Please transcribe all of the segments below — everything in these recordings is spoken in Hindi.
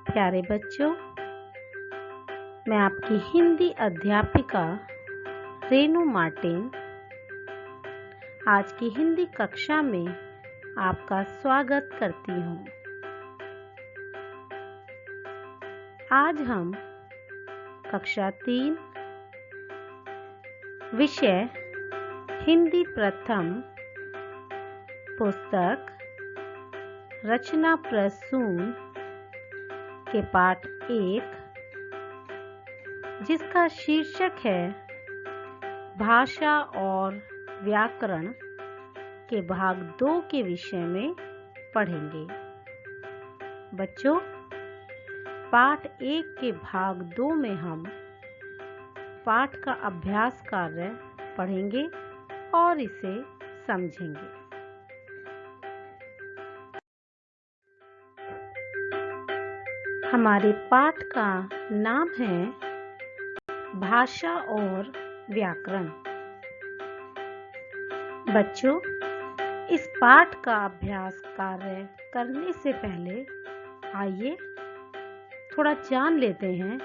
प्यारे बच्चों, मैं आपकी हिंदी अध्यापिका रेनू मार्टिन आज की हिंदी कक्षा में आपका स्वागत करती हूँ। आज हम कक्षा 3 विषय हिंदी प्रथम पुस्तक रचना प्रसून के पाठ 1 जिसका शीर्षक है भाषा और व्याकरण के भाग 2 के विषय में पढ़ेंगे। बच्चों, पाठ 1 के भाग 2 में हम पाठ का अभ्यास कार्य पढ़ेंगे और इसे समझेंगे। हमारे पाठ का नाम है भाषा और व्याकरण। बच्चों, इस पाठ का अभ्यास कार्य करने से पहले आइए थोड़ा जान लेते हैं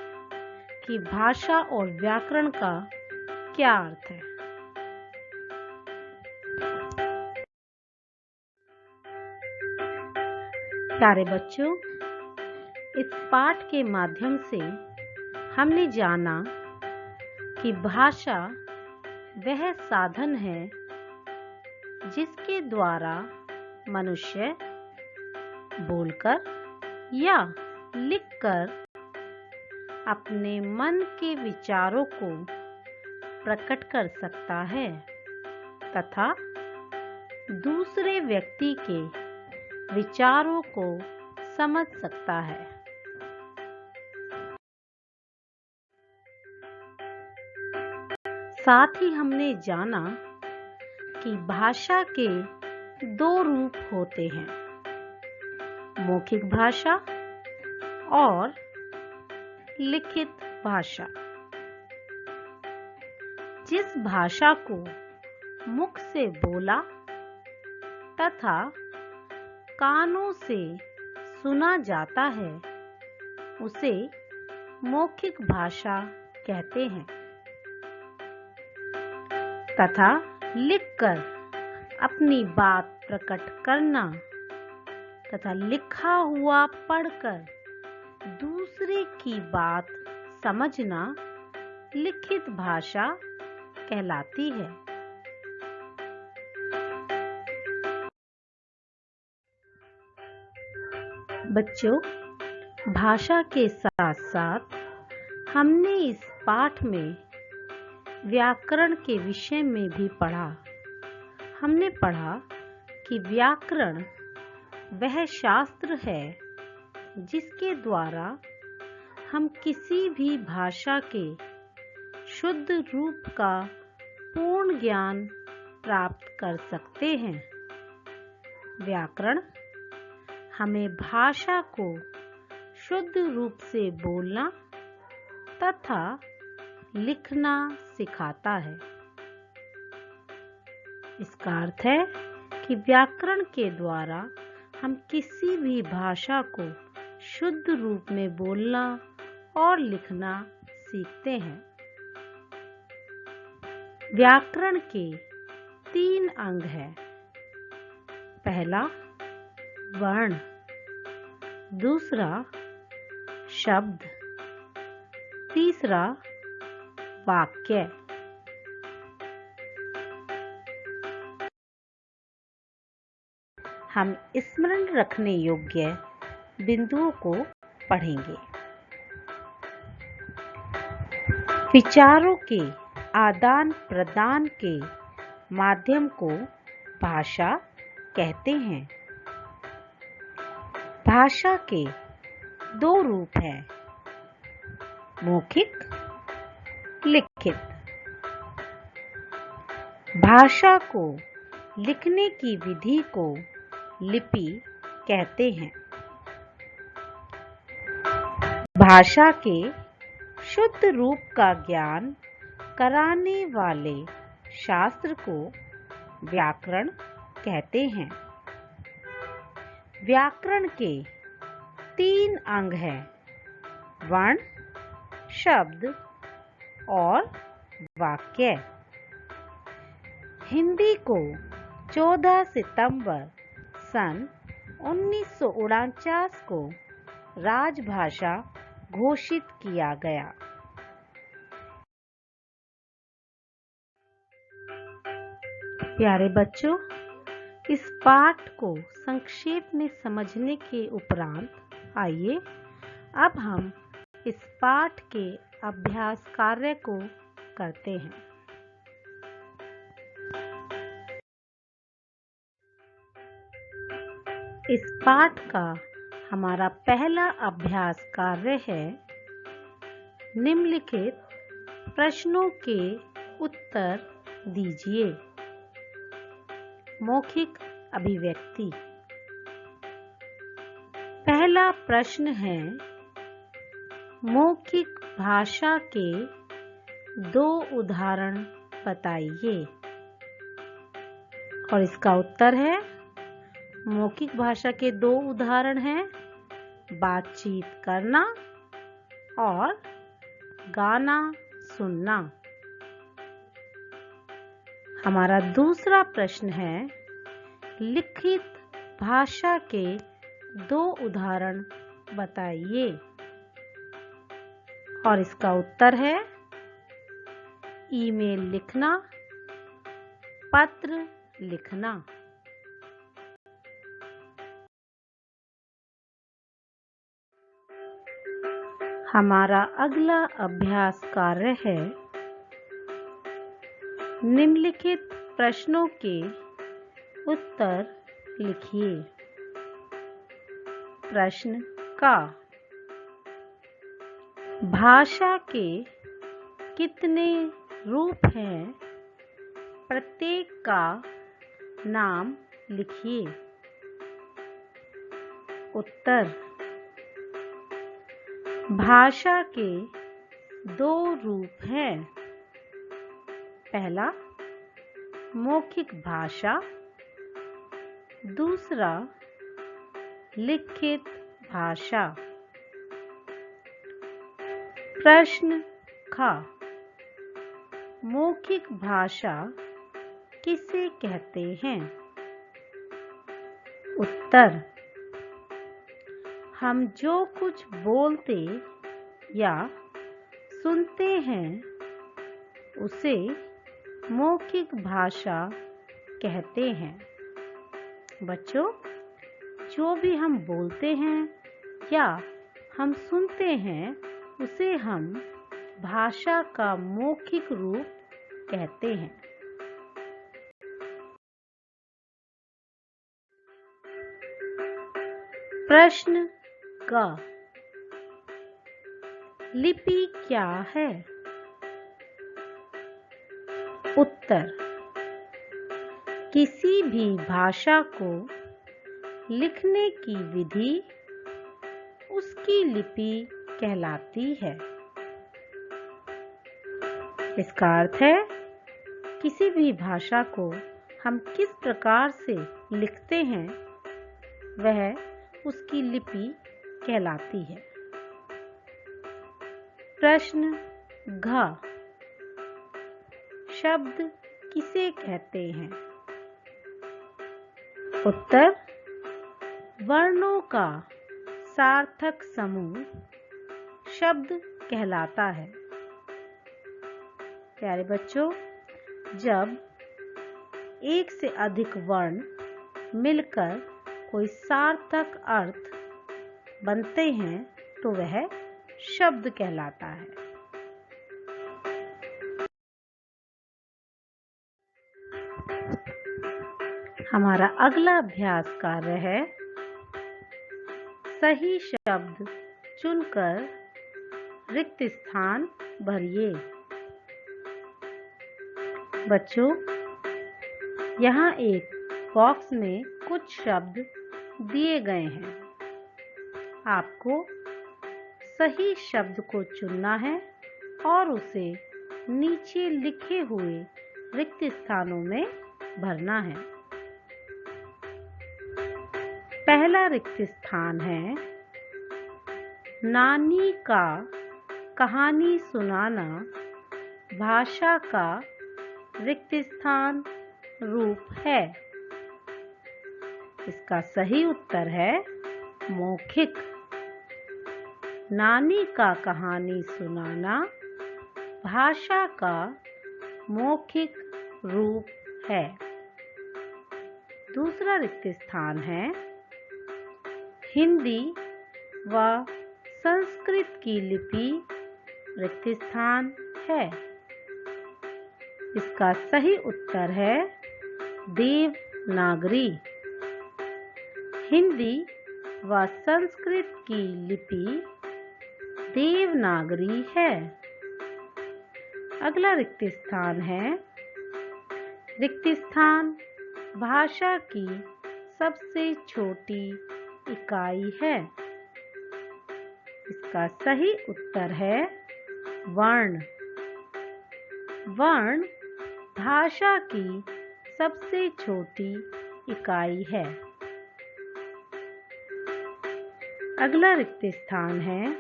कि भाषा और व्याकरण का क्या अर्थ है। प्यारे बच्चों, इस पाठ के माध्यम से हमने जाना कि भाषा वह साधन है जिसके द्वारा मनुष्य बोलकर या लिखकर अपने मन के विचारों को प्रकट कर सकता है तथा दूसरे व्यक्ति के विचारों को समझ सकता है। साथ ही हमने जाना कि भाषा के 2 रूप होते हैं, मौखिक भाषा और लिखित भाषा। जिस भाषा को मुख से बोला तथा कानों से सुना जाता है उसे मौखिक भाषा कहते हैं तथा लिखकर अपनी बात प्रकट करना तथा लिखा हुआ पढ़कर दूसरे की बात समझना लिखित भाषा कहलाती है। बच्चों, भाषा के साथ साथ हमने इस पाठ में व्याकरण के विषय में भी पढ़ा। हमने पढ़ा कि व्याकरण वह शास्त्र है जिसके द्वारा हम किसी भी भाषा के शुद्ध रूप का पूर्ण ज्ञान प्राप्त कर सकते हैं। व्याकरण हमें भाषा को शुद्ध रूप से बोलना तथा लिखना सिखाता है। इसका अर्थ है कि व्याकरण के द्वारा हम किसी भी भाषा को शुद्ध रूप में बोलना और लिखना सीखते हैं। व्याकरण के 3 अंग हैं। पहला वर्ण, दूसरा शब्द, तीसरा वाक्य। हम स्मरण रखने योग्य बिंदुओं को पढ़ेंगे। विचारों के आदान प्रदान के माध्यम को भाषा कहते हैं। भाषा के 2 रूप हैं, मौखिक, लिखित। भाषा को लिखने की विधि को लिपि कहते हैं। भाषा के शुद्ध रूप का ज्ञान कराने वाले शास्त्र को व्याकरण कहते हैं। व्याकरण के 3 अंग हैं, वर्ण, शब्द और वाक्य। हिंदी को 14 सितंबर सन 1949 को राजभाषा घोषित किया गया। प्यारे बच्चों, इस पाठ को संक्षेप में समझने के उपरांत आइए अब हम इस पाठ के अभ्यास कार्य को करते हैं। इस पाठ का हमारा पहला अभ्यास कार्य है निम्नलिखित प्रश्नों के उत्तर दीजिए। मौखिक अभिव्यक्ति। पहला प्रश्न है, मौखिक भाषा के 2 उदाहरण बताइए। और इसका उत्तर है, मौखिक भाषा के 2 उदाहरण हैं बातचीत करना और गाना सुनना। हमारा दूसरा प्रश्न है, लिखित भाषा के 2 उदाहरण बताइए। और इसका उत्तर है, ईमेल लिखना, पत्र लिखना। हमारा अगला अभ्यास कार्य है, निम्नलिखित प्रश्नों के उत्तर लिखिए। प्रश्न का, भाषा के कितने रूप हैं? प्रत्येक का नाम लिखिए। उत्तर, भाषा के 2 रूप हैं। पहला मौखिक भाषा, दूसरा लिखित भाषा। प्रश्न का, मौखिक भाषा किसे कहते हैं? उत्तर, हम जो कुछ बोलते या सुनते हैं उसे मौखिक भाषा कहते हैं। बच्चों, जो भी हम बोलते हैं या हम सुनते हैं उसे हम भाषा का मौखिक रूप कहते हैं। प्रश्न का, लिपि क्या है? उत्तर, किसी भी भाषा को लिखने की विधि उसकी लिपि कहलाती है। इसका अर्थ है, किसी भी भाषा को हम किस प्रकार से लिखते हैं वह उसकी लिपि कहलाती है। प्रश्न घ, शब्द किसे कहते हैं? उत्तर, वर्णों का सार्थक समूह शब्द कहलाता है। प्यारे बच्चों, जब एक से अधिक वर्ण मिलकर कोई सार्थक अर्थ बनते हैं तो वह शब्द कहलाता है। हमारा अगला अभ्यास कार्य है, सही शब्द चुनकर रिक्त स्थान भरिए। बच्चों, यहाँ एक बॉक्स में कुछ शब्द दिए गए हैं। आपको सही शब्द को चुनना है और उसे नीचे लिखे हुए रिक्त स्थानों में भरना है। पहला रिक्त स्थान है नानी का कहानी सुनाना भाषा का रिक्त स्थान रूप है। इसका सही उत्तर है मौखिक। नानी का कहानी सुनाना भाषा का मौखिक रूप है। दूसरा रिक्त स्थान है हिंदी व संस्कृत की लिपि रिक्त स्थान है। इसका सही उत्तर है देवनागरी। हिंदी व संस्कृत की लिपि देवनागरी है। अगला रिक्त स्थान है रिक्त स्थान भाषा की सबसे छोटी इकाई है। इसका सही उत्तर है वर्ण। वर्ण भाषा की सबसे छोटी इकाई है। अगला रिक्त स्थान है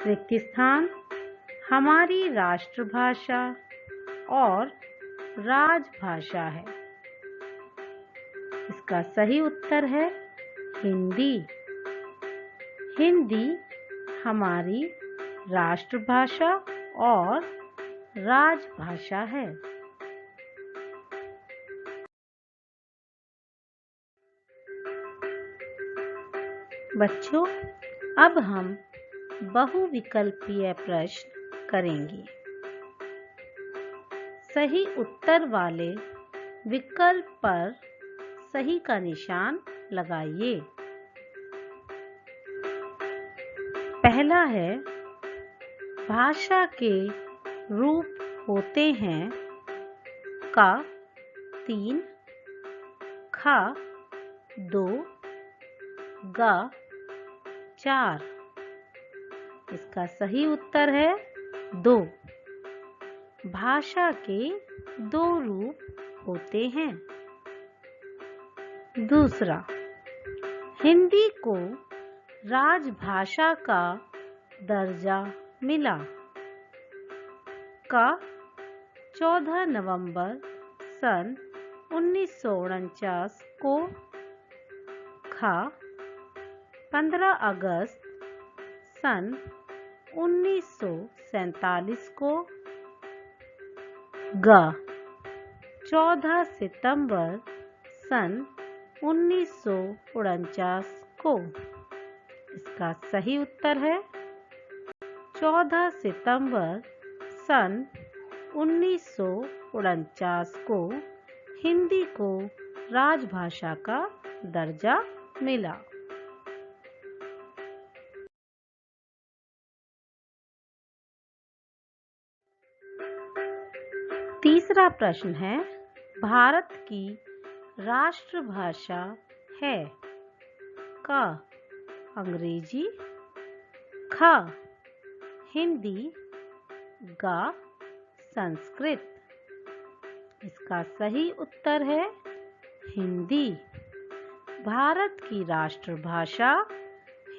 रिक्त स्थान हमारी राष्ट्रभाषा और राजभाषा है। इसका सही उत्तर है हिंदी। हिंदी हमारी राष्ट्रभाषा और राजभाषा है। बच्चों, अब हम बहुविकल्पीय प्रश्न करेंगे। सही उत्तर वाले विकल्प पर सही का निशान लगाइए। पहला है भाषा के रूप होते हैं का 3, खा 2, गा 4। इसका सही उत्तर है 2। भाषा के 2 रूप होते हैं। दूसरा, हिंदी को राजभाषा का दर्जा मिला का 14 नवंबर सन 1949 को, खा 15 अगस्त सन 1947 को, गा 14 सितंबर सन 1949 को। इसका सही उत्तर है 14 सितंबर सन 1949 को हिंदी को राजभाषा का दर्जा मिला। तीसरा प्रश्न है भारत की राष्ट्रभाषा है का अंग्रेजी, खा हिंदी, गा संस्कृत। इसका सही उत्तर है हिंदी। भारत की राष्ट्रभाषा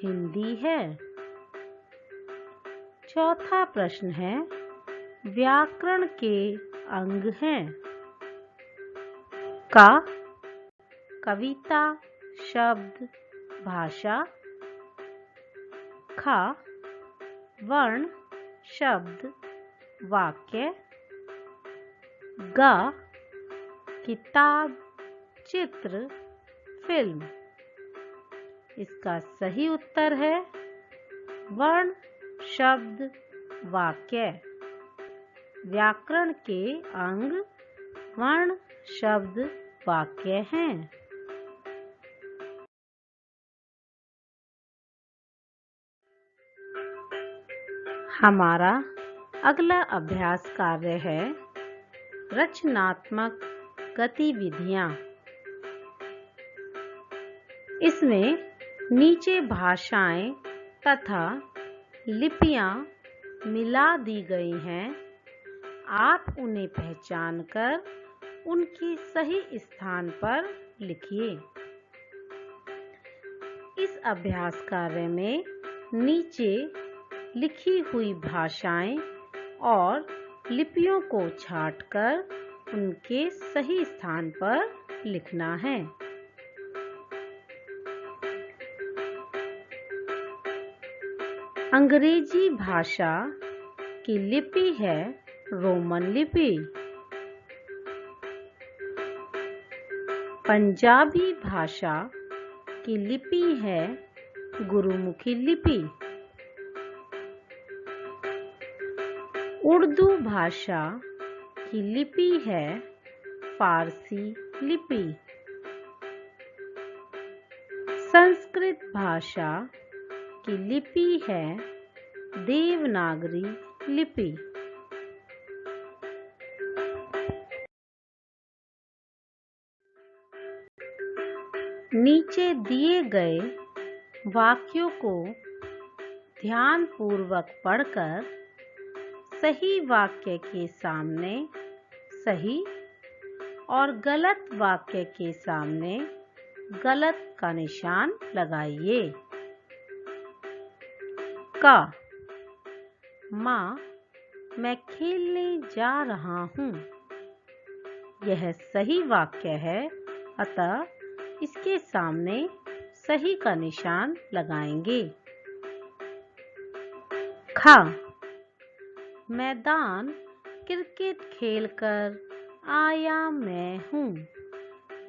हिंदी है। चौथा प्रश्न है व्याकरण के अंग हैं का कविता, शब्द, भाषा, खा वर्ण, शब्द, वाक्य, गा किताब, चित्र, फिल्म। इसका सही उत्तर है वर्ण, शब्द, वाक्य। व्याकरण के अंग वर्ण, शब्द, वाक्य हैं। हमारा अगला अभ्यास कार्य है रचनात्मक गतिविधियां। इसमें नीचे भाषाएं तथा लिपियां मिला दी गई हैं। आप उन्हें पहचानकर उनकी सही स्थान पर लिखिए। इस अभ्यास कार्य में नीचे लिखी हुई भाषाएं और लिपियों को छांटकर उनके सही स्थान पर लिखना है। अंग्रेजी भाषा की लिपि है रोमन लिपि। पंजाबी भाषा की लिपि है गुरुमुखी लिपि। उर्दू भाषा की लिपि है फारसी लिपि। संस्कृत भाषा की लिपि है देवनागरी लिपि। नीचे दिए गए वाक्यों को ध्यानपूर्वक पढ़कर सही वाक्य के सामने सही और गलत वाक्य के सामने गलत का निशान लगाइए। का माँ, मैं खेलने जा रहा हूँ। यह सही वाक्य है, अतः इसके सामने सही का निशान लगाएंगे। खा, मैदान क्रिकेट खेलकर आया मैं हूँ।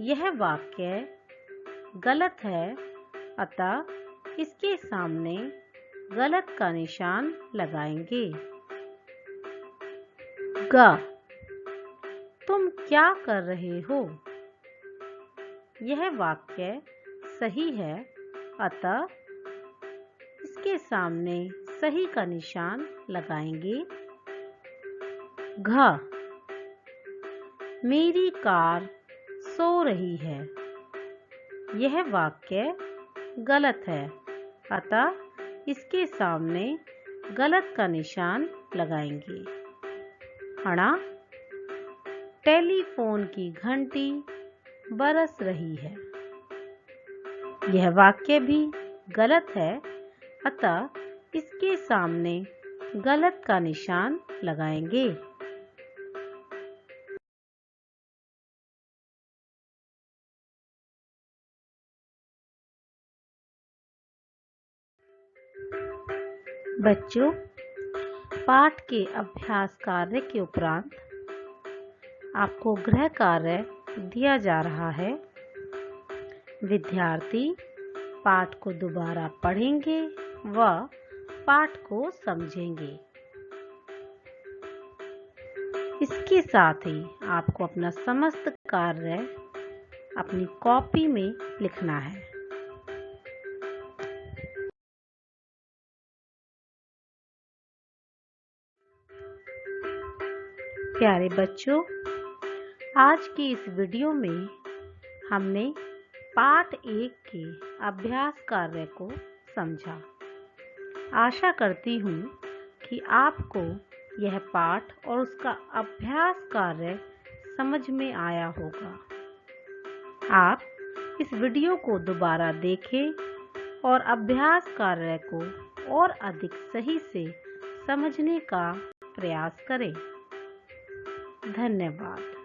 यह वाक्य गलत है, अतः इसके सामने गलत का निशान लगाएंगे। ग, तुम क्या कर रहे हो? यह वाक्य सही है, अतः इसके सामने सही का निशान लगाएंगे। घ, मेरी कार सो रही है। यह वाक्य गलत है, अतः इसके सामने गलत का निशान लगाएंगे। अणा, टेलीफोन की घंटी बरस रही है। यह वाक्य भी गलत है, अतः इसके सामने गलत का निशान लगाएंगे। बच्चों, पाठ के अभ्यास कार्य के उपरांत आपको गृह कार्य दिया जा रहा है। विद्यार्थी पाठ को दोबारा पढ़ेंगे व पाठ को समझेंगे। इसके साथ ही आपको अपना समस्त कार्य अपनी कॉपी में लिखना है। प्यारे बच्चों, आज की इस वीडियो में हमने पाठ 1 के अभ्यास कार्य को समझा। आशा करती हूँ कि आपको यह पाठ और उसका अभ्यास कार्य समझ में आया होगा। आप इस वीडियो को दोबारा देखें और अभ्यास कार्य को और अधिक सही से समझने का प्रयास करें। धन्यवाद।